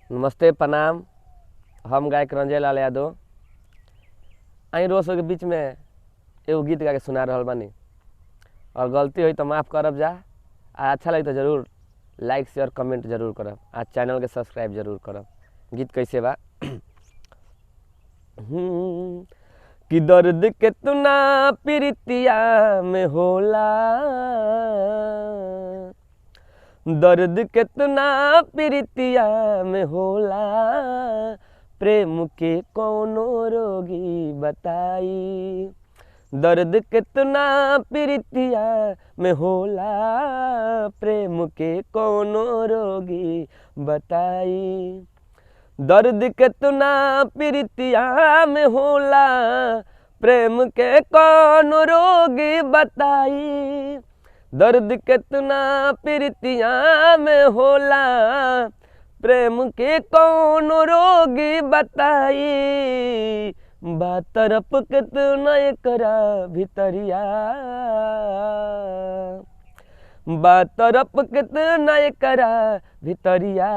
नमस्ते प्रणाम। हम गायक रंजय लाल यादव आई रोज के बीच में एगो गीत गा के सुना रहल बानी और गलती हुई तो माफ़ करब जा। अच्छा लगे तो जरूर लाइक शेयर कमेंट जरूर करब। आज चैनल के सब्सक्राइब जरूर करब। गीत कैसे बा कि दर्द कितना प्रीतिया में होला, दर्द कितना प्रीतिया में होला, प्रेम के कौनो रोगी बताई। दर्द कितना प्रीतिया में होला, प्रेम के कौनो रोगी बताई। दर्द कितना प्रीतिया में होला, प्रेम के कौनो रोगी बताई। दर्द कितना प्रीतिया में होला, प्रेम के कौनो रोगी बताई। बातरफ कितना एकरा भितरिया, बातरफ कितना एकरा भितरिया,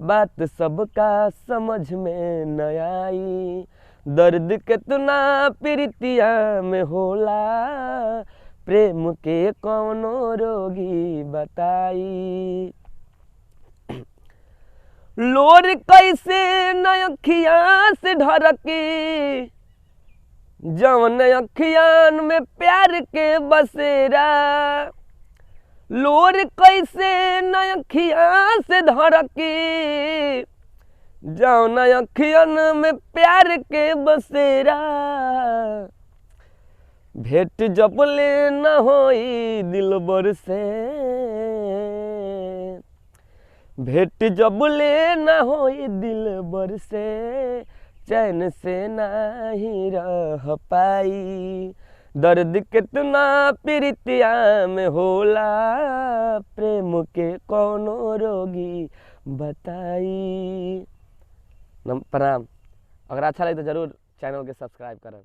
बात सबका समझ में न आई। दर्द कितना प्रीतिया में होला, प्रेम के कौनो रोगी बताई। लोर कैसे न अखिया से ढरकी, जवन अखियान में प्यार के बसेरा। लोर कैसे न अखिया से ढरकी, जवन अखियन में प्यार के बसेरा। भेंट जब ले न होई दिलबर से, भेंट जब ले न होई दिलबर से, चैन से नहीं रह पाई। दर्द कितना प्रीतिया में होला, प्रेम के कौनो रोगी बताई। प्रणाम। अगर अच्छा लगे तो जरूर चैनल के सब्सक्राइब करें।